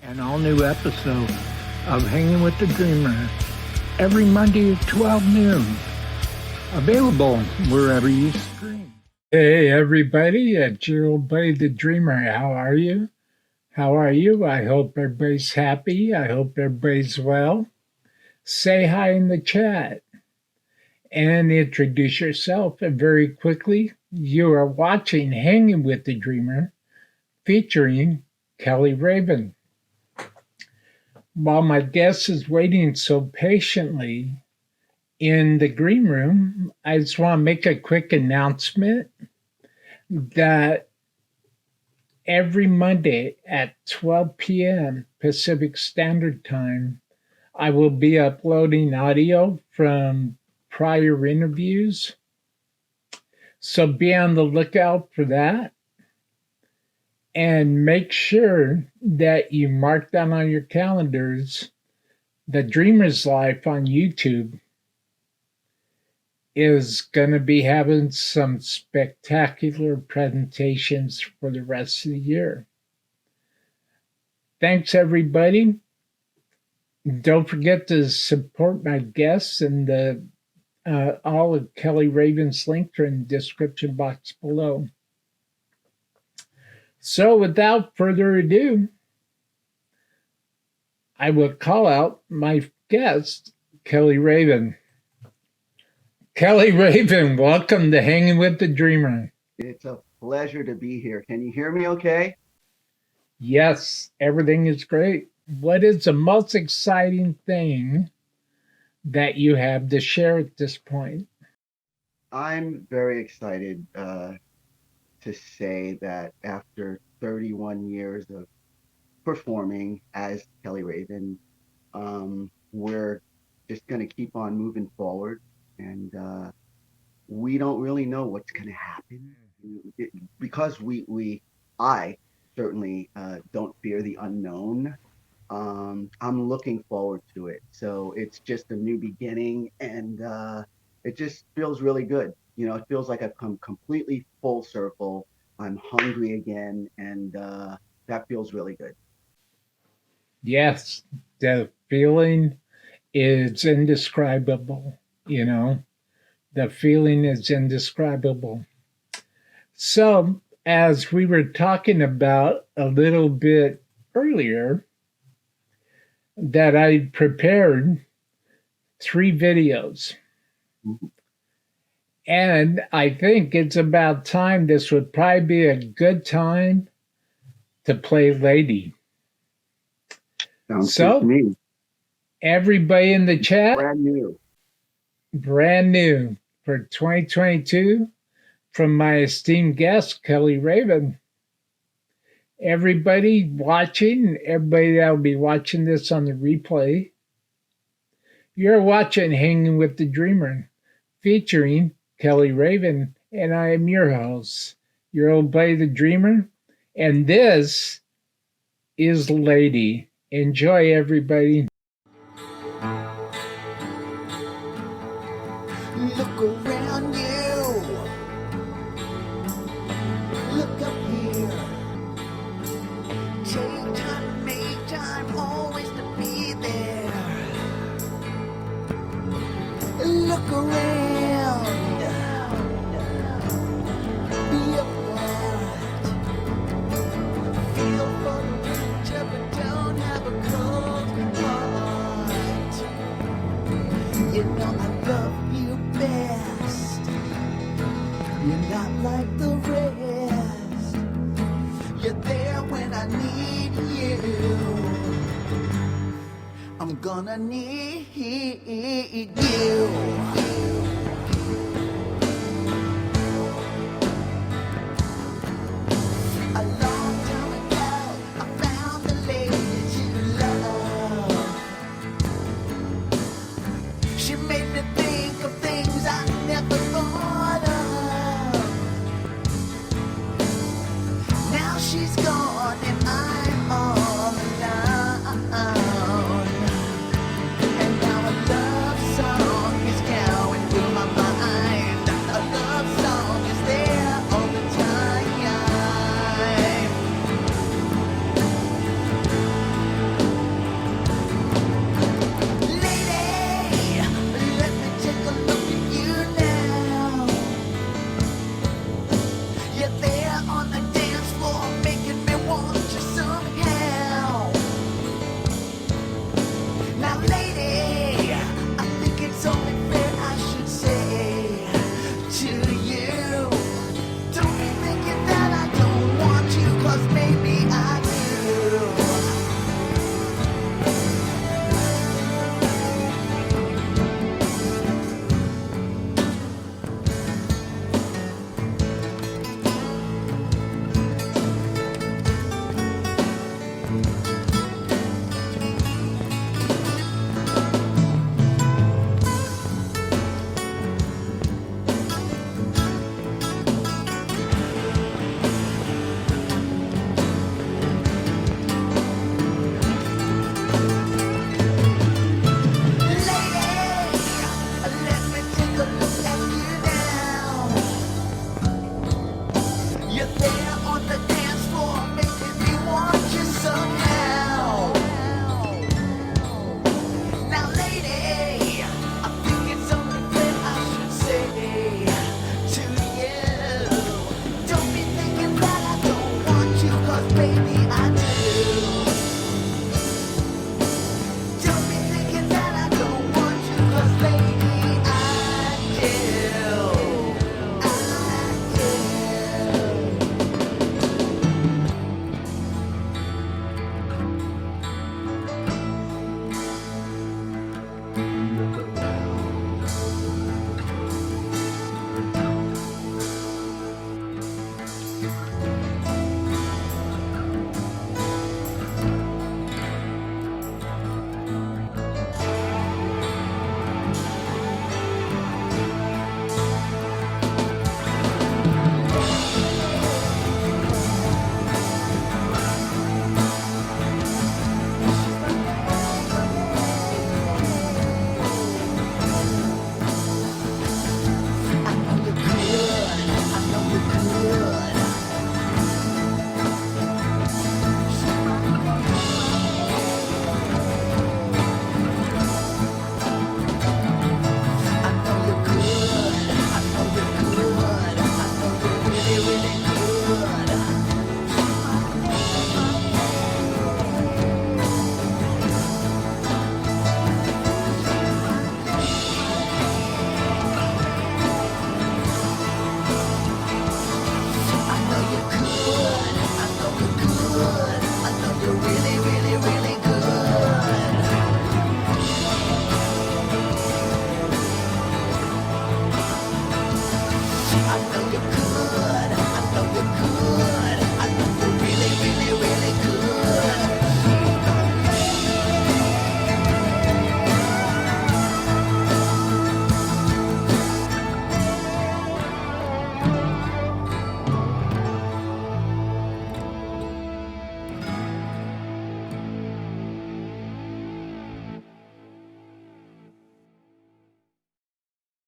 an all-new episode of Hanging with the Dreamer every Monday at 12 noon. Available wherever you stream. Hey everybody, it's your old buddy the Dreamer. How are you? How are you? I hope everybody's happy. I hope everybody's well. Say hi in the chat and introduce yourself. And very quickly, you are watching Hanging with the Dreamer featuring Keli Raven. While my guest is waiting so patiently in the green room, I just want to make a quick announcement that every Monday at 12 p.m. Pacific Standard Time, I will be uploading audio from prior interviews. So be on the lookout for that. And make sure that you mark down on your calendars the Dreamer's Life on YouTube is going to be having some spectacular presentations for the rest of the year. Thanks, everybody. Don't forget to support my guests, and all of Keli Raven's links are in the description box below. So without further ado, I will call out my guest, Keli Raven. Keli Raven, welcome to Hanging with the Dreamer. It's a pleasure to be here. Can you hear me okay? Yes, everything is great. What is the most exciting thing that you have to share at this point? I'm very excited to say that after 31 years of performing as Keli Raven, we're just going to keep on moving forward, and we don't really know what's going to happen because I certainly don't fear the unknown. I'm looking forward to it. So it's just a new beginning, and it just feels really good. You know, it feels like I've come completely full circle. I'm hungry again, and that feels really good. Yes, the feeling is indescribable, you know. The feeling is indescribable. So, as we were talking about a little bit earlier, that I prepared 3 videos. Mm-hmm. And I think it's about time. This would probably be a good time to play Lady. Sounds good to me. Everybody in the chat, brand new for 2022 from my esteemed guest, Keli Raven. Everybody watching, everybody that will be watching this on the replay, you're watching Hanging with the Dreamer, featuring Keli Raven, and I am your host, your old buddy the Dreamer, and this is Lady. Enjoy, everybody. Look around you. Look up here. Take time, make time, always to be there. Look around. Be apart. Feel for the winter, but don't have a cold heart. You know I love you best. You're not like the rest. You're there when I need you. I'm gonna need you. A long time ago, I found the lady to love. She made me think of things I never thought of. Now she's gone and I'm all alone. And now a love song is going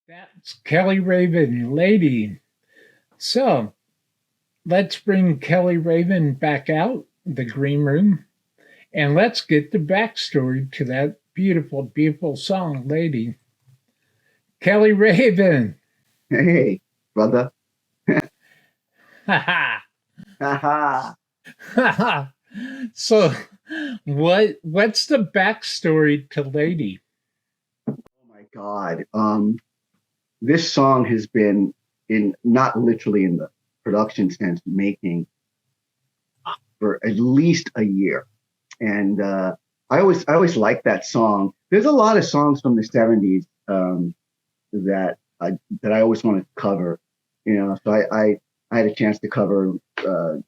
That's Keli Raven, Lady. So let's bring Keli Raven back out the green room and let's get the backstory to that beautiful, beautiful song, Lady. Keli Raven. Hey, brother. Ha ha. Haha. Ha ha. So what's the backstory to Lady? Oh my God. This song has been in, not literally in the production sense, making for at least a year. And I always liked that song. There's a lot of songs from the 70s that I always wanted to cover, you know. So I had a chance to cover Oh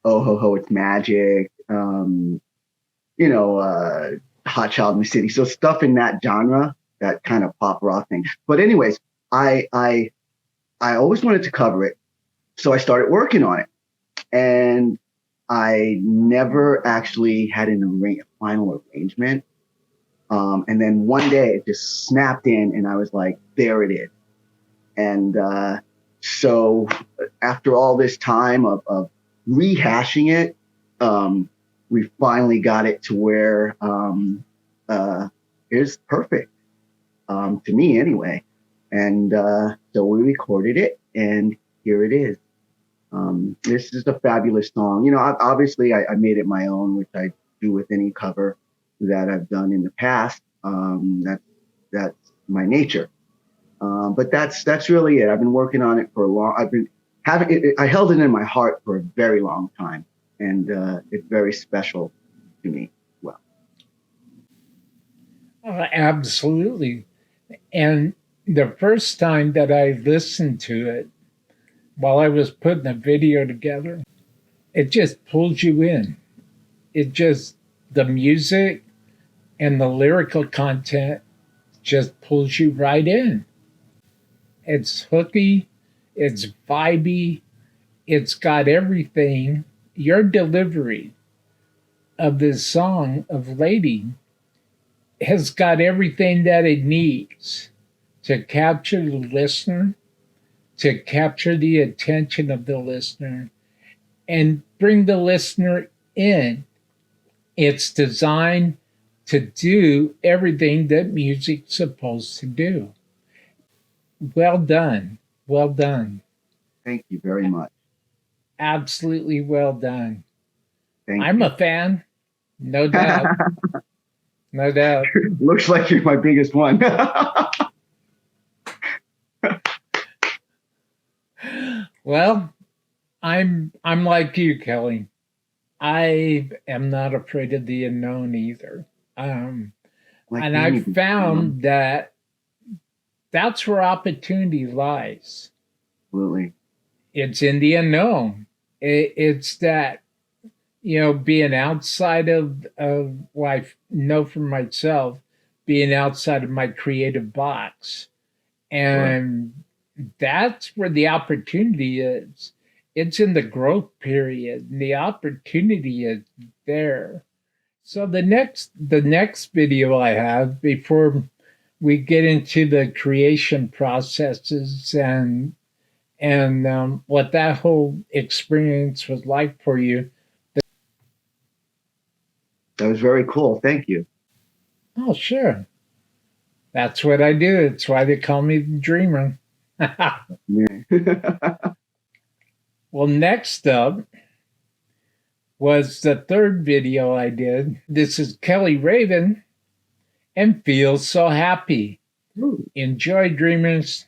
Ho Ho It's Magic, you know, Hot Child in the City. So stuff in that genre, that kind of pop rock thing. But anyways, I always wanted to cover it, so I started working on it, and I never actually had a final arrangement. And then one day it just snapped in, and I was like, there it is. And so after all this time of rehashing it, we finally got it to where it's perfect, to me anyway. And so we recorded it, and here it is. This is a fabulous song. You know, obviously I made it my own, which I do with any cover that I've done in the past. That's my nature. But that's really it. I've been working on it for a long. I've been having it. I held it in my heart for a very long time, and it's very special to me. Well, Absolutely. And the first time that I listened to it, while I was putting the video together, it just pulls you in. It just, the music and the lyrical content just pulls you right in. It's hooky, it's vibey, it's got everything. Your delivery of this song of Lady has got everything that it needs to capture the listener, to capture the attention of the listener, and bring the listener in. It's designed to do everything that music's supposed to do. Well done. Well done. thank you very much. Absolutely well done. Thank I'm you. a fan, no doubt. No doubt. Looks like you're my biggest one. Well, I'm like you, Kelly. I am not afraid of the unknown either. Like And I me. found that that's where opportunity lies. Absolutely. It's in the unknown. It's that, you know, being outside of what I know for myself, being outside of my creative box. And that's where the opportunity is. It's in the growth period. And the opportunity is there. So the next video I have before we get into the creation processes and what that whole experience was like for you. That was very cool. Thank you. Oh, sure. That's what I do. It's why they call me the dreamer. Well, next up was the third video I did. This is Keli Raven and Feel So Happy. Ooh. Enjoy, dreamers.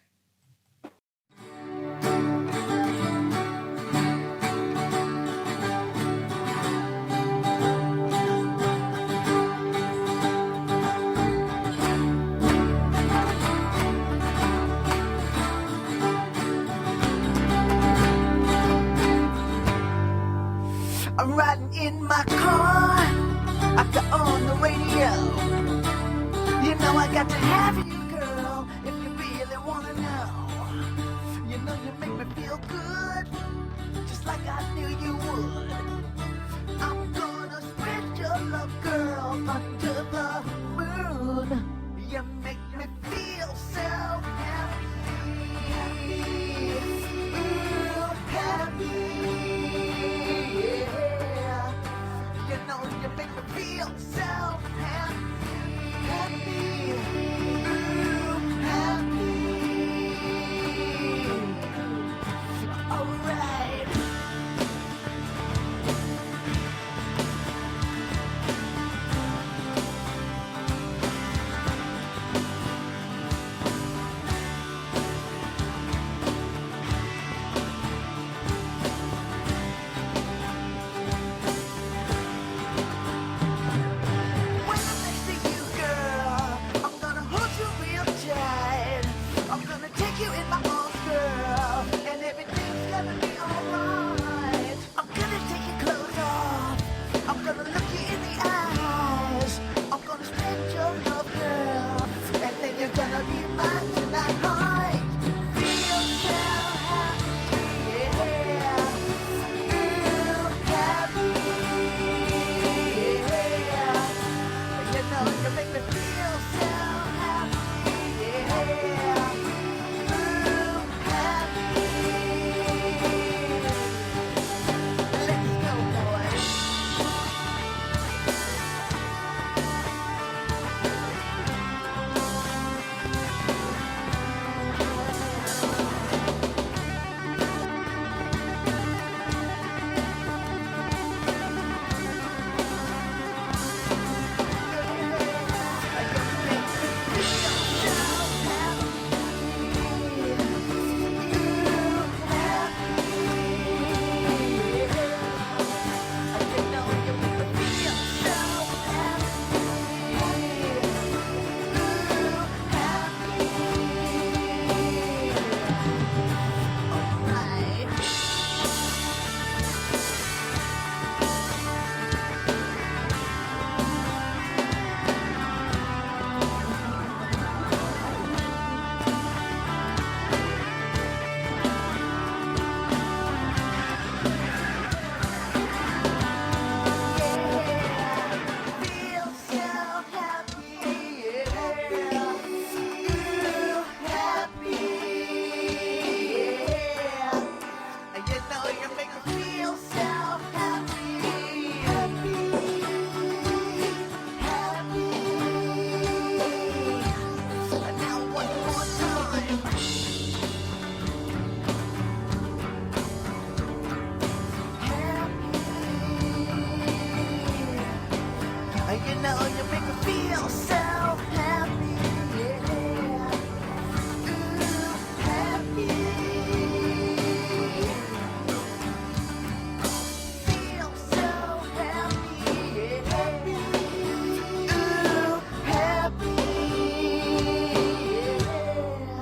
I'm riding in my car, I got on the radio. You know I got to have you, girl, if you really wanna know. You know you make me feel good, just like I knew you would. I'm gonna spread your love, girl, under the moon. You make me feel so happy. know you make me feel so happy, yeah. Ooh, happy. Feel so happy, yeah. Ooh, happy, yeah.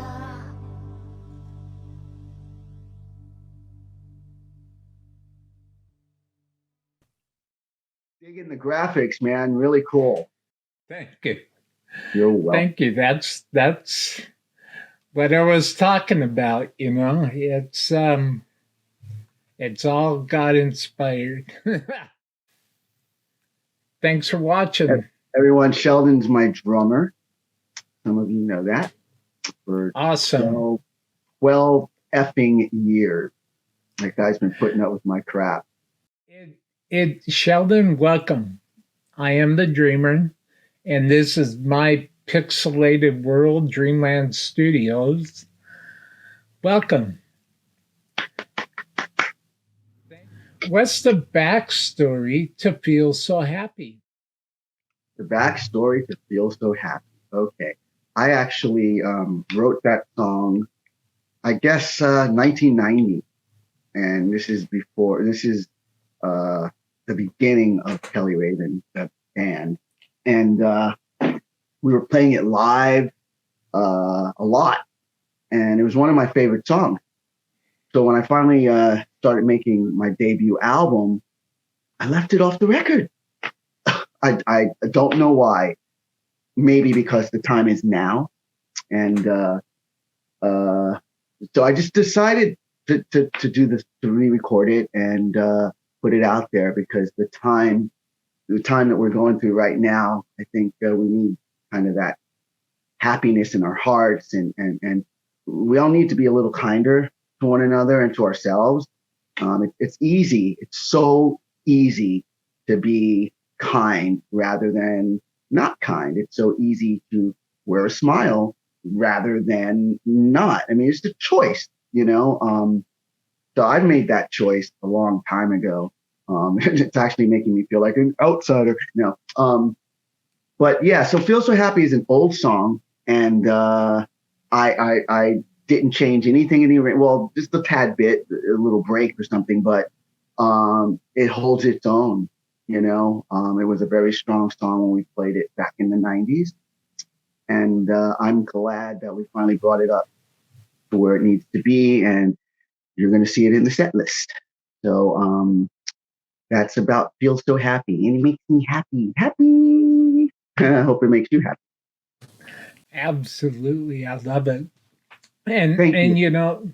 Digging the graphics, man. Really cool. Thank you. You're welcome. Thank you. That's what I was talking about, you know. It's all God inspired. Thanks for watching. Everyone, Sheldon's my drummer. Some of you know that. For Awesome. 12 effing years. That guy's been putting up with my crap. Sheldon, welcome. I am the dreamer, and this is my pixelated world, Dreamland Studios. Welcome. What's the backstory to feel so happy? The backstory to feel so happy. Okay. I actually wrote that song, I guess, 1990. And this is the beginning of Keli Raven, the band. And we were playing it live a lot. And it was one of my favorite songs. So when I finally started making my debut album, I left it off the record. I don't know why. Maybe because the time is now. And so I just decided to do this, to re-record it and put it out there, because the time that we're going through right now, I think we need kind of that happiness in our hearts, and we all need to be a little kinder to one another and to ourselves. It's easy. It's so easy to be kind rather than not kind. It's so easy to wear a smile rather than not. I mean, it's the choice, you know? So I made that choice a long time ago. It's actually making me feel like an outsider now. But yeah, so Feel So Happy is an old song, and I didn't change anything in the, well, just a tad bit, a little break or something, but it holds its own, you know? It was a very strong song when we played it back in the 90s. And I'm glad that we finally brought it up to where it needs to be, and you're going to see it in the set list. So that's about Feel So Happy, and it makes me happy. I hope it makes you happy. Absolutely, I love it. And Thank you. you know,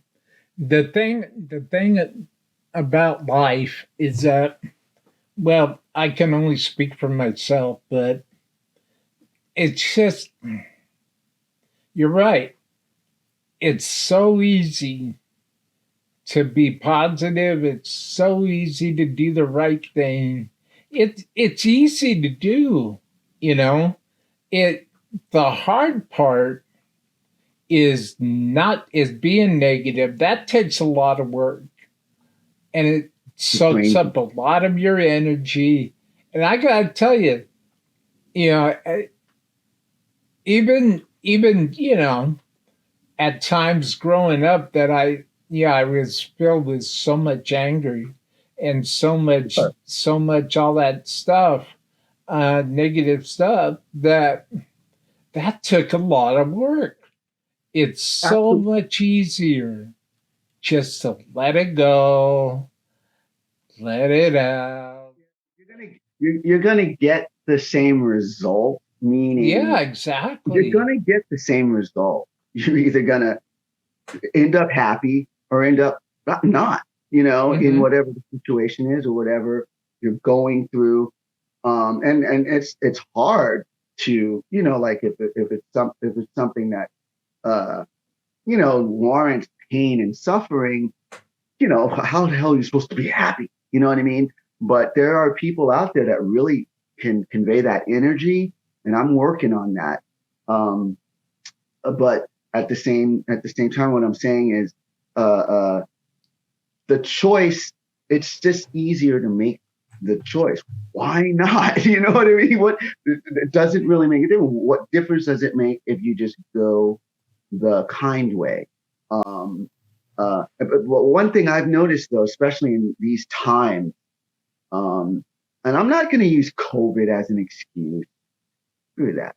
the thing about life is that, well, I can only speak for myself, but it's just, you're right. It's so easy to be positive. It's so easy to do the right thing. It's easy to do, you know. The hard part is being negative. That takes a lot of work, and it soaks up a lot of your energy. And I gotta tell you, you know, even you know, at times growing up, that I was filled with so much anger and so much all that stuff, negative stuff, that took a lot of work. It's so much easier just to let it go, let it out. You're gonna get the same result, meaning, yeah, exactly. You're gonna get the same result. You're either gonna end up happy or end up not, you know, in whatever the situation is or whatever you're going through. And it's hard to, you know, like if it's something that you know, warrants pain and suffering, you know, how the hell are you supposed to be happy? You know what I mean? But there are people out there that really can convey that energy, and I'm working on that. But at the same time, what I'm saying is, the choice. It's just easier to make the choice. Why not? You know what I mean? What, it doesn't really make a difference. What difference does it make if you just go the kind way? But one thing I've noticed though, especially in these times, and I'm not going to use COVID as an excuse. Screw that.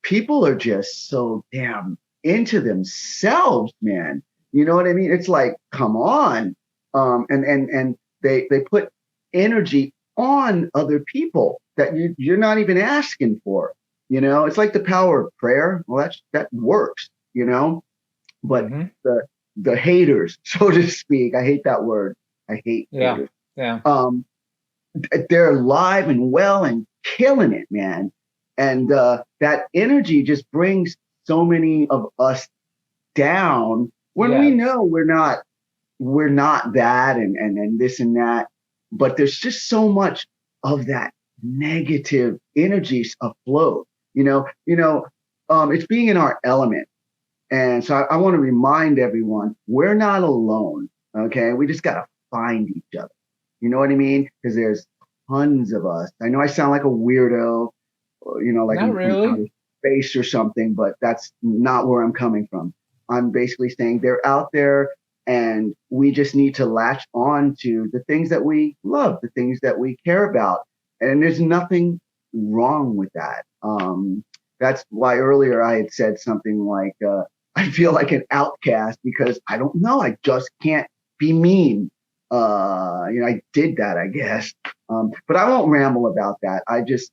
People are just so damn into themselves, man. You know what I mean? It's like, come on. And they put energy on other people that you're not even asking for. You know, it's like the power of prayer. Well, that works, you know, but the haters, so to speak, I hate that word. I hate haters. Yeah. They're alive and well and killing it, man. And that energy just brings so many of us down when we know we're not that and this and that. But there's just so much of that negative energy afloat. It's being in our element. And so I want to remind everyone, we're not alone. Okay, we just got to find each other. You know what I mean? Because there's tons of us. I know I sound like a weirdo, like not I'm really. from outer space or something, but that's not where I'm coming from. I'm basically saying they're out there, and we just need to latch on to the things that we love, the things that we care about. And there's nothing wrong with that. That's why earlier I had said something like, I feel like an outcast because I don't know. I just can't be mean. I did that, I guess. But I won't ramble about that. I just,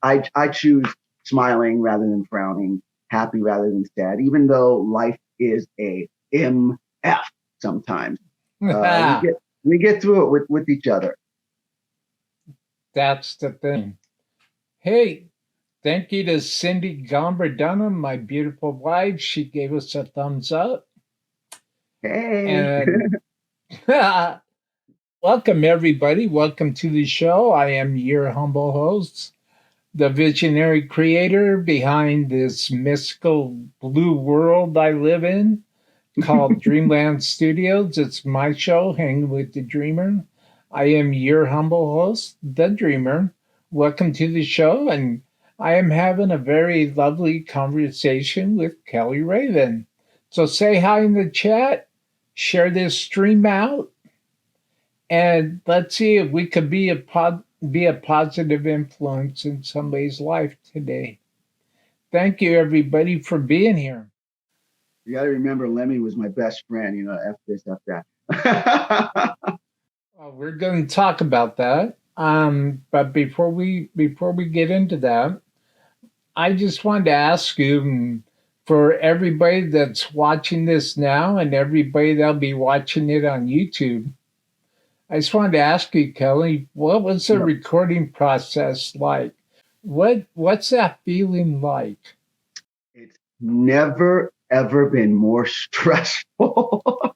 I choose smiling rather than frowning, happy rather than sad, even though life is a MF sometimes. We get through it with each other. That's the thing. Hey, thank you to Cindy Gomber Dunham, my beautiful wife. She gave us a thumbs up. Hey. And welcome, everybody. Welcome to the show. I am your humble host, the visionary creator behind this mystical blue world I live in called Dreamland Studios. It's my show, Hangin with the Dreamer. I am your humble host, the Dreamer. Welcome to the show, and I am having a very lovely conversation with Keli Raven. So say hi in the chat, share this stream out, and let's see if we could be a positive influence in somebody's life today. Thank you, everybody, for being here. You got to remember, Lemmy was my best friend. F this, F that. Well, we're going to talk about that. But before we get into that, I just wanted to ask you, for everybody that's watching this now and everybody that'll be watching it on YouTube, I just wanted to ask you, Keli, what was the recording process like? What's that feeling like? It's never ever been more stressful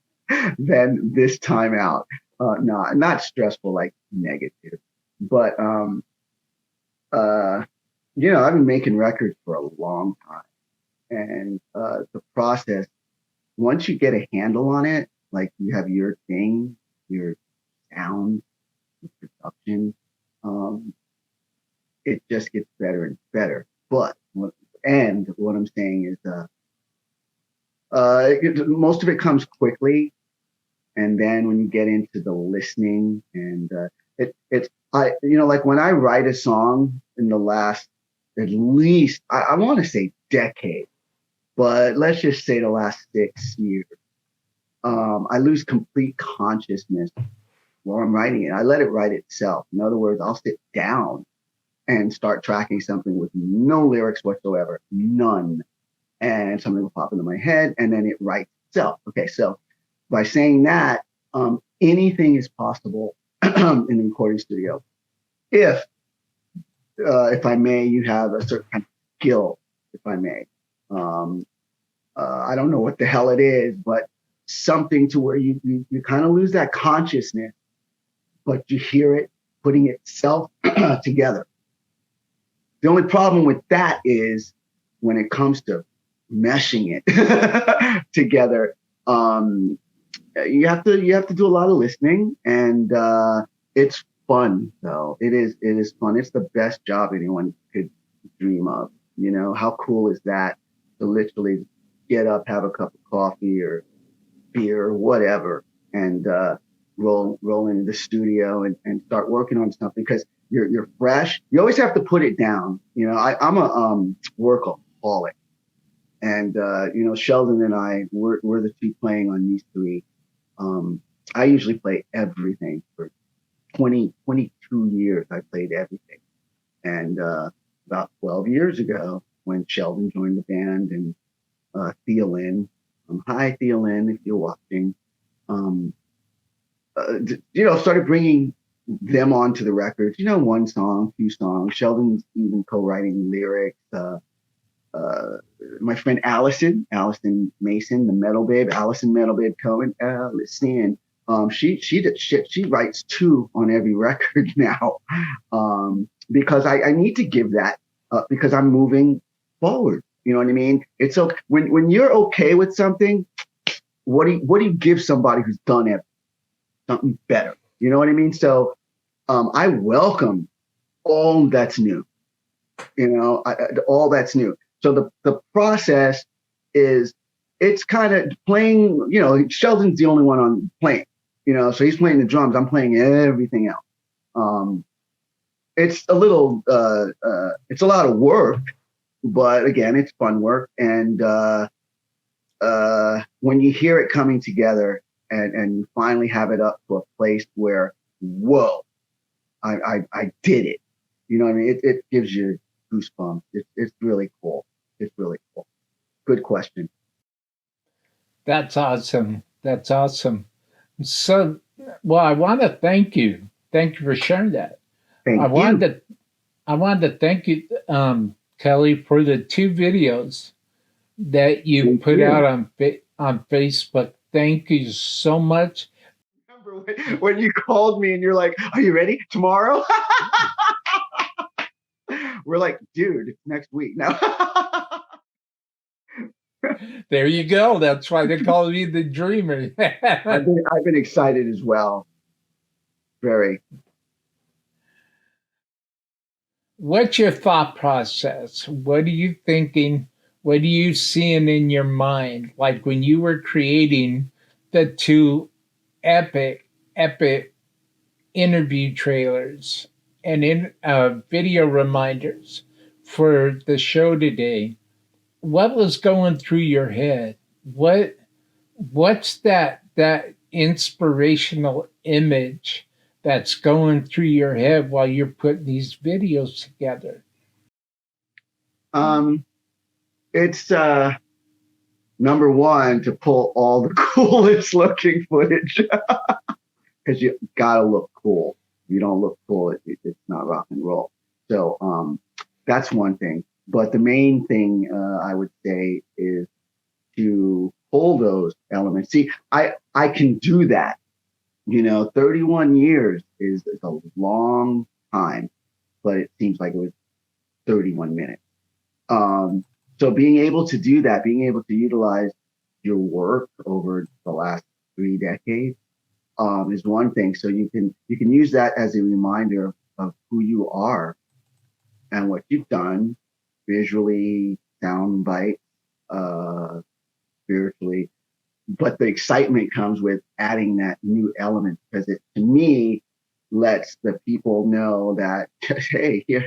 than this time out. No, not stressful, like negative, but I've been making records for a long time, and the process, once you get a handle on it, like you have your thing, your sound, your production, it just gets better and better. But what I'm saying is, most of it comes quickly, and then when you get into the listening, and like when I write a song in the last, at least I want to say decade, but let's just say the last 6 years, I lose complete consciousness while I'm writing it. I let it write itself. In other words, I'll sit down and start tracking something with no lyrics whatsoever, none. And something will pop into my head, and then it writes itself. Okay, so by saying that, anything is possible in the recording studio. If I may, you have a certain kind of skill, if I may. I don't know what the hell it is, but something to where you kind of lose that consciousness, but you hear it putting itself together. The only problem with that is when it comes to meshing it together, you have to do a lot of listening, and it's fun though. It is fun. It's the best job anyone could dream of. You know, how cool is that to literally get up, have a cup of coffee or beer or whatever, and roll into the studio and start working on something because you're fresh. You always have to put it down. You know, I'm a workaholic, and you know, Sheldon and I we're the two playing on these three. I usually play everything for 22 years. I played everything, and about 12 years ago, when Sheldon joined the band and Theolin, hi Theolin, if you're watching, you know, started bringing them onto the records. You know, one song, few songs. Sheldon's even co-writing lyrics. My friend Allison Mason, the Metal Babe, Allison Metal Babe Cohen, Allison. She writes two on every record now, because I need to give that because I'm moving forward. You know what I mean? It's so when you're okay with something, what do you give somebody who's done something better? You know what I mean? So I welcome all that's new. You know, all that's new. So the process is, it's kind of playing, you know, Sheldon's the only one on playing, you know, so he's playing the drums. I'm playing everything else. It's a little, it's a lot of work, but again, it's fun work. And when you hear it coming together and you finally have it up to a place where, whoa, I did it. You know what I mean? It gives you goosebumps. It's really cool. It's really cool. Good question. That's awesome. That's awesome. So, well, I want to thank you. Thank you for sharing that. Thank I you. wanted to thank you, Kelly, for the two videos that you Thank put you. out on Facebook. Thank you so much. Remember when you called me and you're like, "Are you ready tomorrow?" We're like, "Dude, it's next week now." There you go. That's why they call me the dreamer. I've been excited as well. Very. What's your thought process? What are you thinking? What are you seeing in your mind? Like when you were creating the two epic interview trailers and in video reminders for the show today, what was going through your head? What's that inspirational image that's going through your head while you're putting these videos together? It's number one, to pull all the coolest looking footage, because you gotta look cool. If you don't look cool, it's not rock and roll. So that's one thing. But the main thing I would say is to pull those elements. See, I can do that. You know, 31 years is a long time, but it seems like it was 31 minutes. So being able to do that, being able to utilize your work over the last 3 decades is one thing. So you can use that as a reminder of who you are and what you've done visually, sound bite, spiritually. But the excitement comes with adding that new element, because it, to me, lets the people know that, hey, here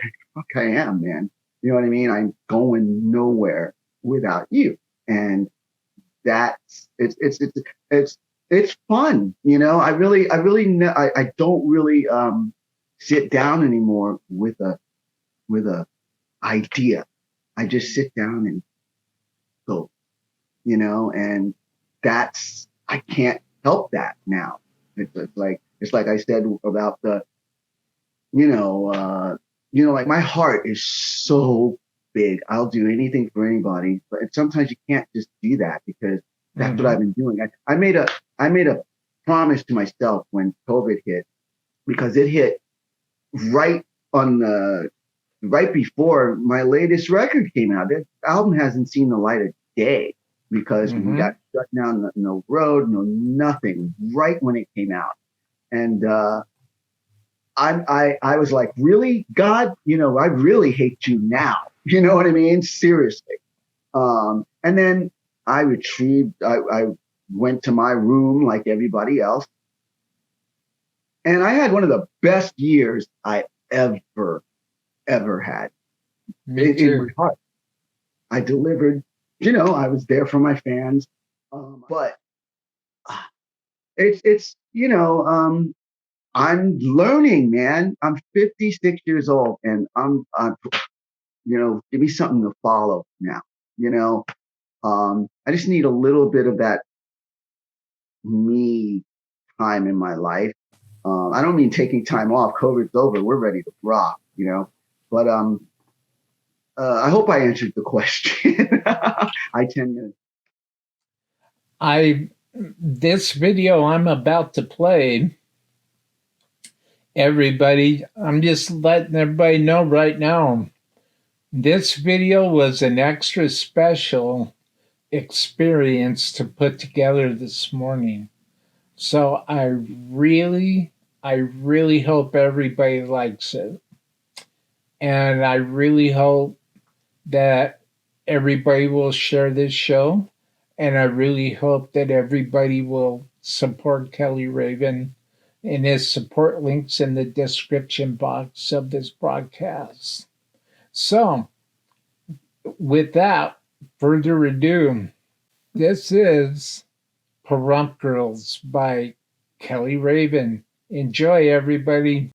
I am, man. You know what I mean? I'm going nowhere without you. And that's it's fun. You know, I don't really sit down anymore with a idea. I just sit down and go, you know, and I can't help that now. It's like I said about like my heart is so big. I'll do anything for anybody, but sometimes you can't just do that, because that's what I've been doing. I made a promise to myself when COVID hit, because it hit right before my latest record came out. That album hasn't seen the light of day. because we got shut down, no road, no nothing, right when it came out. And I was like, really, God, you know, I really hate you now. You know what I mean? Seriously. And then I went to my room like everybody else. And I had one of the best years I ever had. It was hard. I delivered, you know, I was there for my fans. But it's, you know, I'm learning, man. I'm 56 years old and I'm you know, give me something to follow now, you know. I just need a little bit of that me time in my life. I don't mean taking time off. COVID's over. We're ready to rock, you know. But I hope I answered the question. I tend to. This video I'm about to play, everybody, I'm just letting everybody know right now, this video was an extra special experience to put together this morning. So I really hope everybody likes it. And I really hope that everybody will share this show. And I really hope that everybody will support Keli Raven, and his support links in the description box of this broadcast. So, without further ado, this is Perump Girls by Keli Raven. Enjoy, everybody.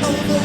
Over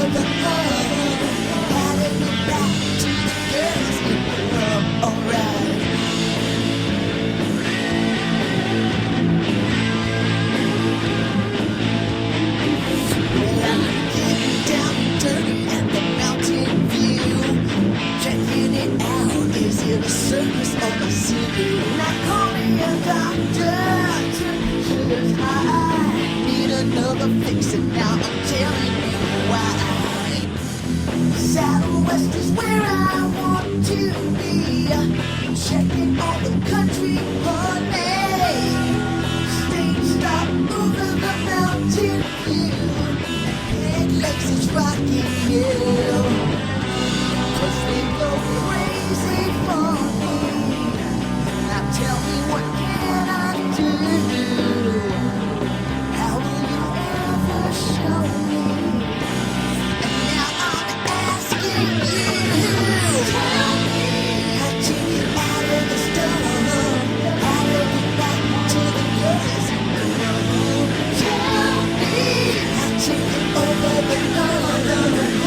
the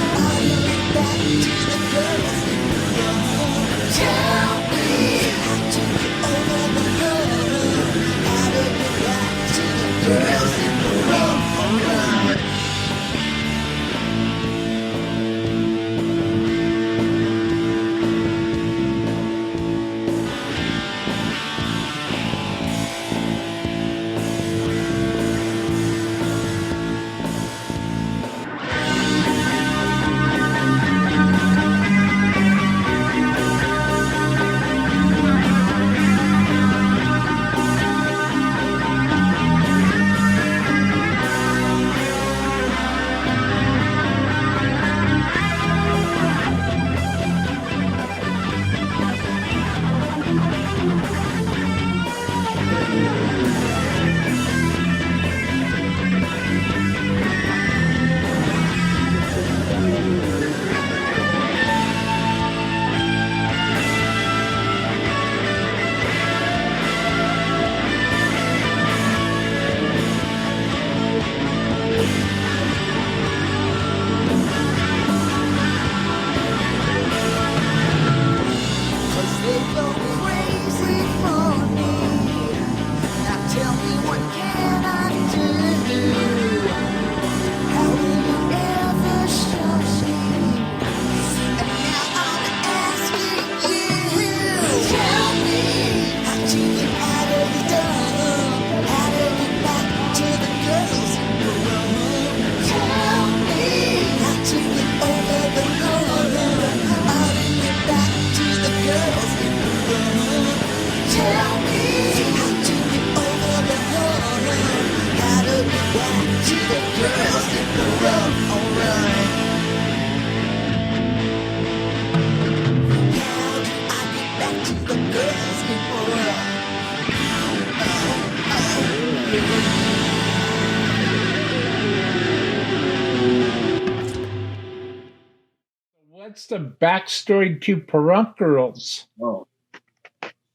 What's the backstory to Perunk Girls? Oh,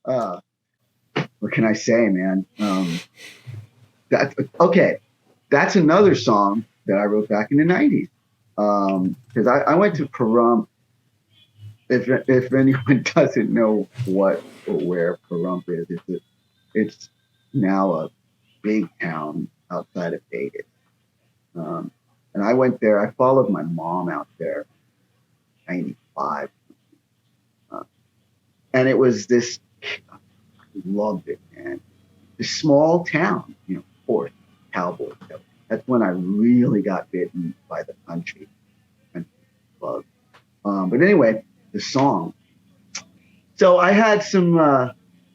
what can I say, man? Okay. That's another song that I wrote back in the 90s. Because I went to Pahrump. If anyone doesn't know what or where Pahrump is, it's now a big town outside of Vegas. And I went there. I followed my mom out there, 95. And it was this, I loved it, man. This small town, of course, cowboys. That's when I really got bitten by the country bug. But anyway, the song. So I had some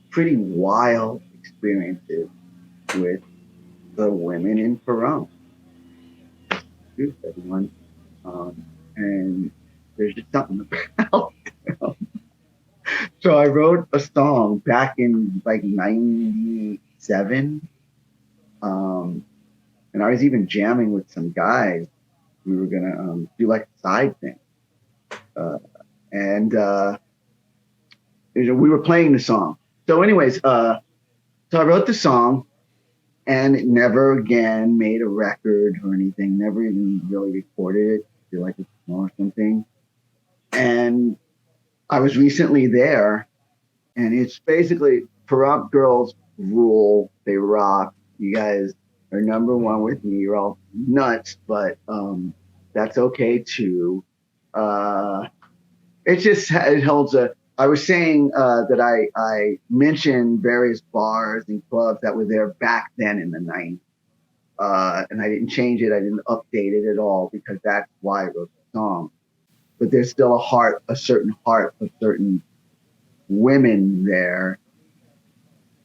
pretty wild experiences with the women in Pahrump. Everyone. And there's just something about them. So I wrote a song back in like 97. And I was even jamming with some guys. We were going to do like a side thing. And we were playing the song. So anyways, so I wrote the song and it never again made a record or anything, never even really recorded it. I feel like it's or something. And I was recently there, and it's basically Pahrump Girls rule. They rock. You guys are number one with me. You're all nuts, but that's okay too. It holds a. I was saying that I mentioned various bars and clubs that were there back then in the 90s. And I didn't change it. I didn't update it at all because that's why I wrote the song. But there's still a certain heart of certain women there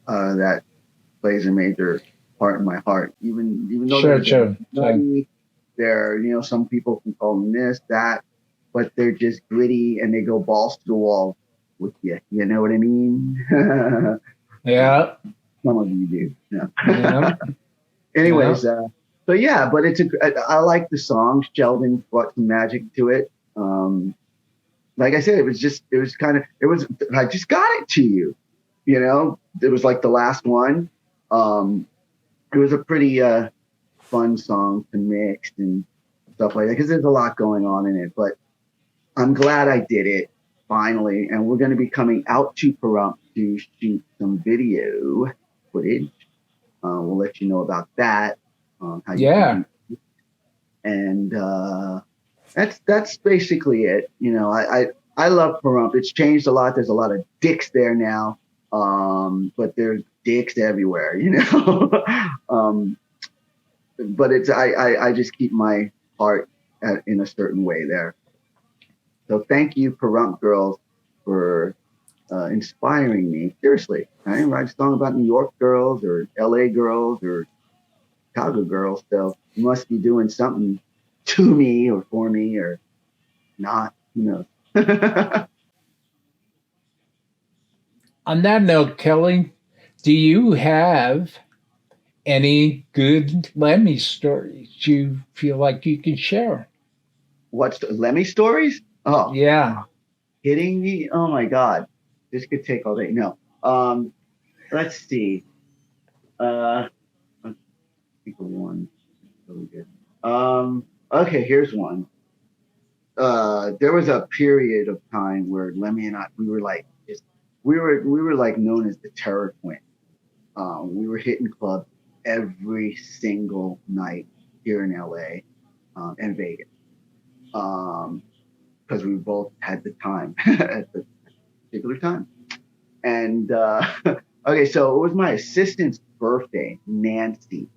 that plays a major part in my heart. Even though Sure. they're some people can call them this, that, but they're just gritty and they go balls to the wall with you. You know what I mean? Yeah. Some of you do. Yeah. Yeah. Anyways, so yeah, but I like the song. Sheldon brought some magic to it. Like I said, I just got it to you. It was like the last one. It was a pretty fun song to mix and stuff like that because there's a lot going on in it. But I'm glad I did it finally, and we're going to be coming out to Pahrump to shoot some video footage. We'll let you know about that. And that's basically it. I love Pahrump. It's changed a lot. There's a lot of dicks there now, but there's dicks everywhere. But I just keep my heart in a certain way there. So thank you, Pahrump Girls, for inspiring me. Seriously, I didn't write a song about New York girls or LA girls or Chicago girls, so you must be doing something to me or for me or not. Who knows? On that note, Kelly, do you have any good Lemmy stories you feel like you can share? What's the Lemmy stories? Oh, yeah. Kidding me? Oh my God. This could take all day. No. Let's see. Let's think of one. Really good. Okay, here's one. There was a period of time where Lemmy and I, we were like known as the Terror Twins. We were hitting clubs every single night here in LA and Vegas. Because we both had the time at the particular time. And okay, so it was my assistant's birthday, Nancy,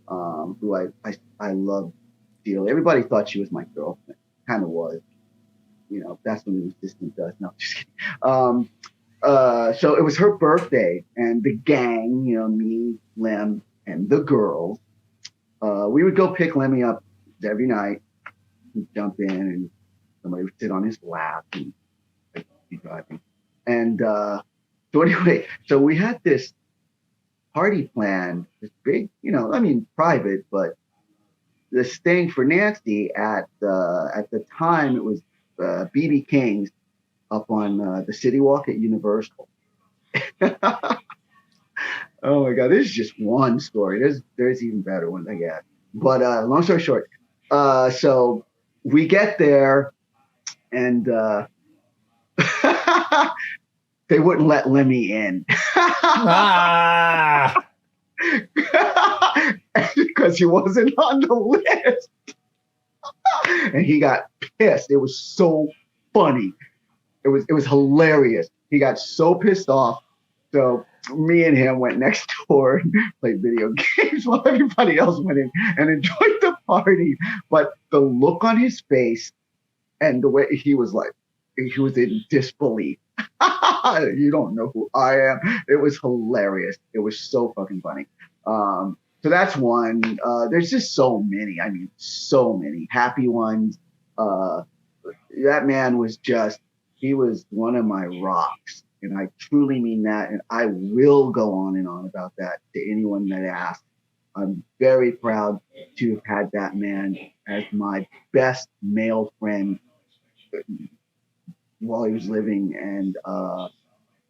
who I loved dearly. Everybody thought she was my girlfriend. Kind of was. That's what an assistant does. No, just kidding. So it was her birthday, and the gang, me, Lem, and the girls, we would go pick Lemmy up every night. He'd jump in, and somebody would sit on his lap and be driving. And so anyway, so we had this party planned, this big, private, but this thing for Nancy at the time, it was BB King's up on the City Walk at Universal. Oh my God, this is just one story. There's even better ones, I guess. But long story short, so we get there and they wouldn't let Lemmy in. Because he wasn't on the list. And he got pissed. It was so funny. It was hilarious. He got so pissed off. So me and him went next door and played video games while everybody else went in and enjoyed the party. But the look on his face and the way he was in disbelief. You don't know who I am. It was hilarious. It was so fucking funny. So that's one. There's just so many. I mean, so many happy ones. That man was he was one of my rocks. And I truly mean that. And I will go on and on about that to anyone that asks. I'm very proud to have had that man as my best male friend while he was living. And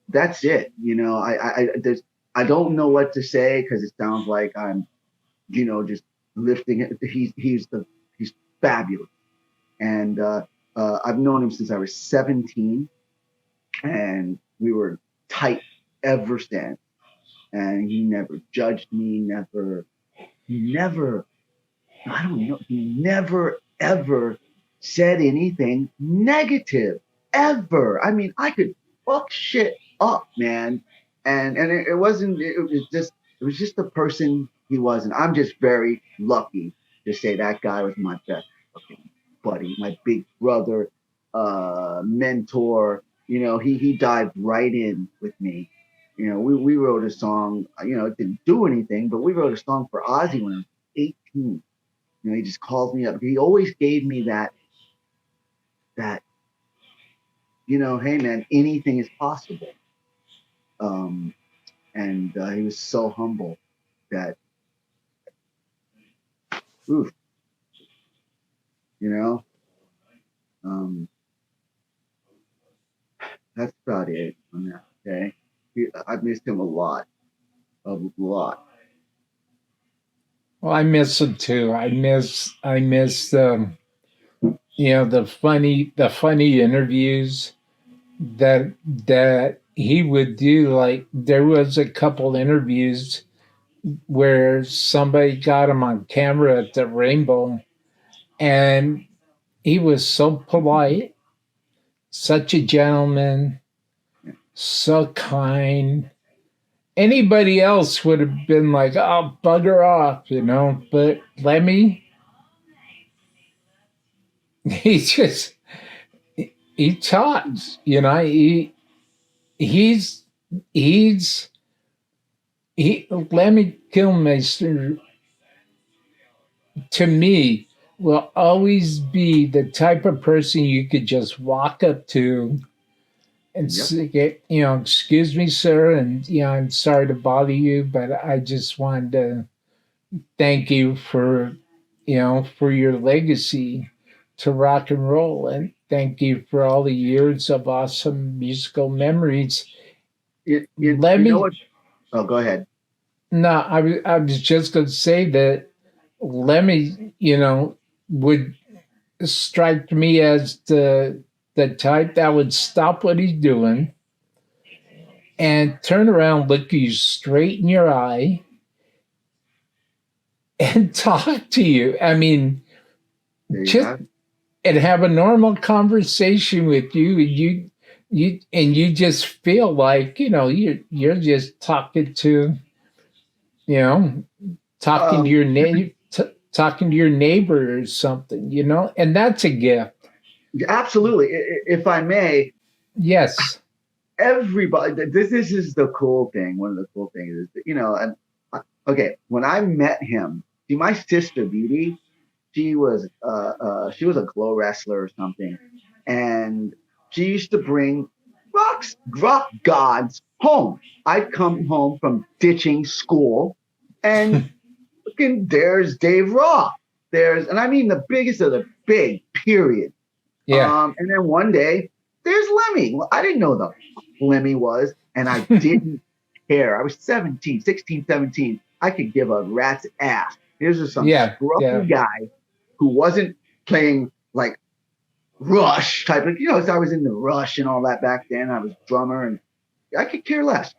that's it. You know, I don't know what to say because it sounds like I'm, just lifting it. He's fabulous. And I've known him since I was 17. And we were tight ever since. And he never judged me, he never ever said anything negative, ever. I mean, I could fuck shit up, man. And it was just the person he was. And I'm just very lucky to say that guy was my best fucking buddy, my big brother, mentor. He dived right in with me. We wrote a song, it didn't do anything, but we wrote a song for Ozzy when I was 18. He just called me up. He always gave me that, hey man, anything is possible. And he was so humble that, oof, that's about it on that. Okay. I missed him a lot. Well, I miss him too. I miss the funny interviews that he would do. Like there was a couple interviews where somebody got him on camera at the Rainbow, and he was so polite, such a gentleman, so kind. Anybody else would have been like, "Oh, bugger off," But Lemmy, he talks. Lemmy Kilmister, to me, will always be the type of person you could just walk up to and say, excuse me, sir, and I'm sorry to bother you, but I just wanted to thank you for your legacy to rock and roll, and thank you for all the years of awesome musical memories. Let me. Oh, go ahead. No, I was just going to say that Lemmy, would strike me as the type that would stop what he's doing and turn around, look you straight in your eye, and talk to you. I mean, and have a normal conversation with you, and you just feel like you're just talking to talking to your talking to your neighbor or something, and that's a gift. Absolutely. If I may. Yes. Everybody, this is the cool thing. One of the cool things is that, okay, when I met him, see, my sister Beauty, she was a glow wrestler or something, and she used to bring rock gods home. I'd come home from ditching school, and there's Dave Roth. And I mean the biggest of the big, period. Yeah. And then one day, there's Lemmy. Well, I didn't know the Lemmy was, and I didn't care. I was 17, 16, 17. I could give a rat's ass. Here's just some Yeah. scruffy guy who wasn't playing like Rush type of, so I was in the Rush and all that back then. I was drummer and I could care less.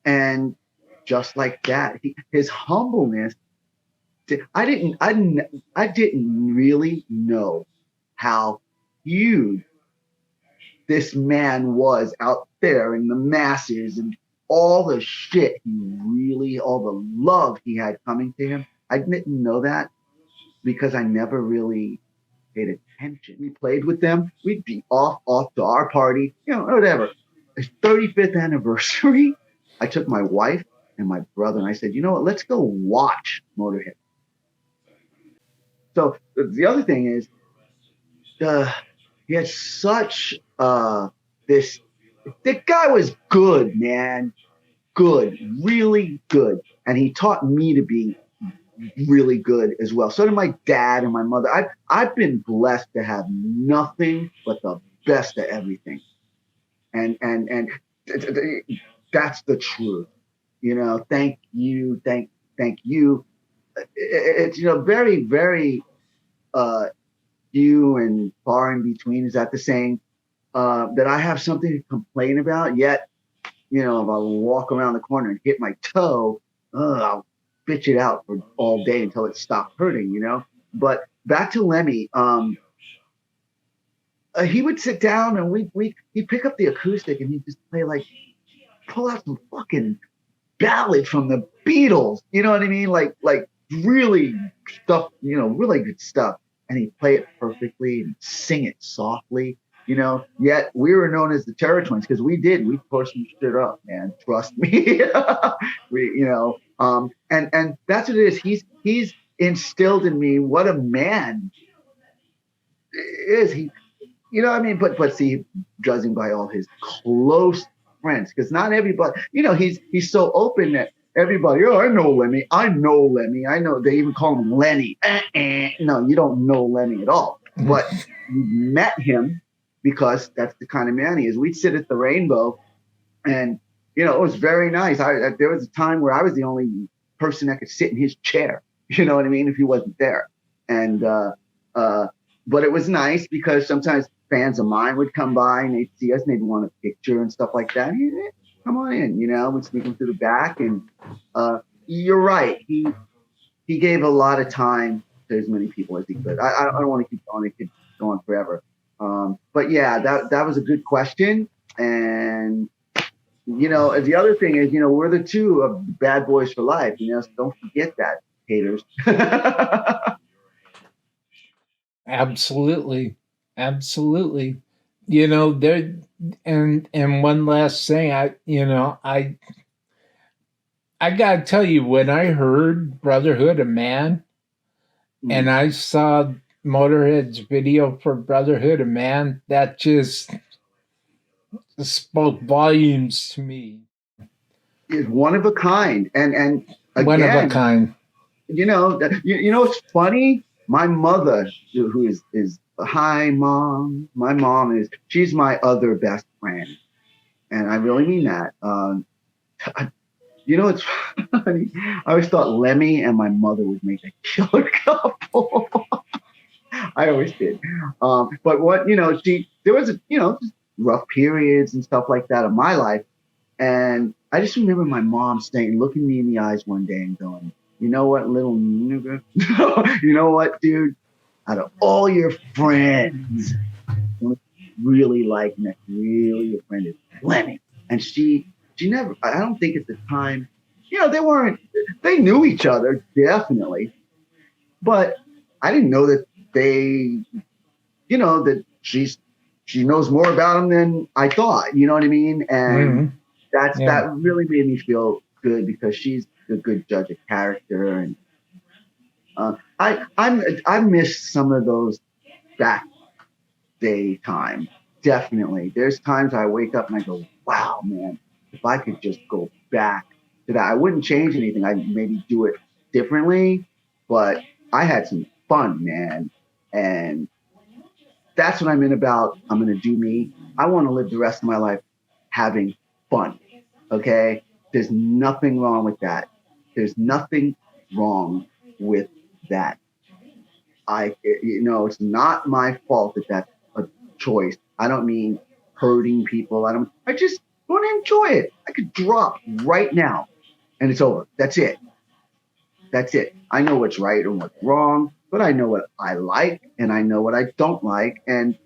And just like that, his humbleness, I didn't really know how huge this man was out there in the masses and all the shit all the love he had coming to him. I didn't know that because I never really paid attention. We played with them. We'd be off to our party, whatever. His 35th anniversary, I took my wife and my brother and I said, you know what, let's go watch Motorhead. So the other thing is, he had such this. The guy was good, man, good, really good, and he taught me to be really good as well. So did my dad and my mother. I've been blessed to have nothing but the best of everything, and that's the truth. Thank you, thank you. It's very, very few and far in between. Is that the saying? That I have something to complain about, yet, if I walk around the corner and hit my toe, I'll bitch it out for all day until it stops hurting, But back to Lemmy, he would sit down and he'd pick up the acoustic and he'd just pull out some fucking ballad from the Beatles, you know what I mean? Like really stuff, really good stuff. And he'd play it perfectly and sing it softly. Yet we were known as the Terror Twins because we tore some shit up, man. Trust me. And that's what it is. He's instilled in me what a man is. But see, judging by all his close friends, because not everybody, he's so open that everybody, I know Lemmy. I know they even call him Lenny. No, you don't know Lemmy at all. But you met him because that's the kind of man he is. We'd sit at the Rainbow and, it was very nice. There was a time where I was the only person that could sit in his chair, you know what I mean, if he wasn't there. And, but it was nice because sometimes fans of mine would come by and they'd see us and they'd want a picture and stuff like that. Come on in, we'd sneak him through the back. And you're right. He gave a lot of time to as many people as he could. I don't want to keep going. It could go on forever. But yeah, that was a good question. And, the other thing is, we're the two of bad boys for life, so don't forget that, haters. Absolutely. There, and one last thing, I gotta tell you, when I heard Brotherhood of Man and I saw Motorhead's video for Brotherhood of Man, that just spoke volumes to me. Is one of a kind, and again, one of a kind. It's funny. My mother, who is hi mom. My mom she's my other best friend, and I really mean that. It's funny. I always thought Lemmy and my mother would make a killer couple. I always did. But what there was just rough periods and stuff like that in my life, and I just remember my mom looking me in the eyes one day and going, "You know what, little nigga? You know what, dude? Out of all your friends, really like that's really your friend is Lemmy." And she never. I don't think at the time, they knew each other definitely, but I didn't know that they, that she knows more about him than I thought. You know what I mean? And that really made me feel good because she's a good judge of character, and I miss some of those back day time. Definitely, there's times I wake up and I go, "Wow, man, if I could just go back to that, I wouldn't change anything. I'd maybe do it differently, but I had some fun, man, and That's what I'm in about. I'm going to do me. I want to live the rest of my life having fun. Okay? There's nothing wrong with that. There's nothing wrong with that. It's not my fault that that's a choice. I don't mean hurting people. I just want to enjoy it. I could drop right now and it's over. That's it. That's it. I know what's right and what's wrong, but I know what I like and I know what I don't like. And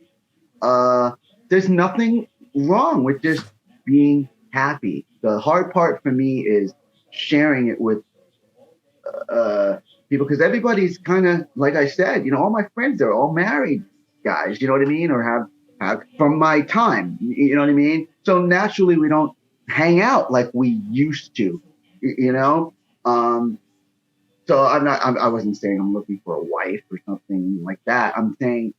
there's nothing wrong with just being happy. The hard part for me is sharing it with people, because everybody's kind of, like I said, all my friends, they're all married guys, you know what I mean? Or have from my time, you know what I mean? So naturally we don't hang out like we used to, so I wasn't saying I'm looking for a wife or something like that. I'm saying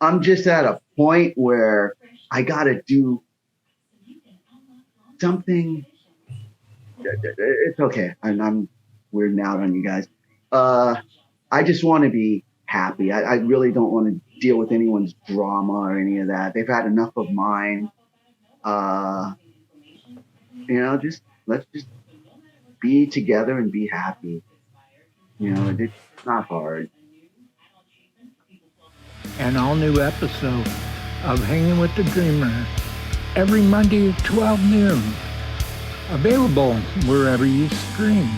I'm just at a point where I got to do something. It's okay. I'm weirding out on you guys. I just want to be happy. I really don't want to deal with anyone's drama or any of that. They've had enough of mine. Let's just be together and be happy. It's not hard. An all-new episode of Hanging with the Dreamer every Monday at 12 noon. Available wherever you stream.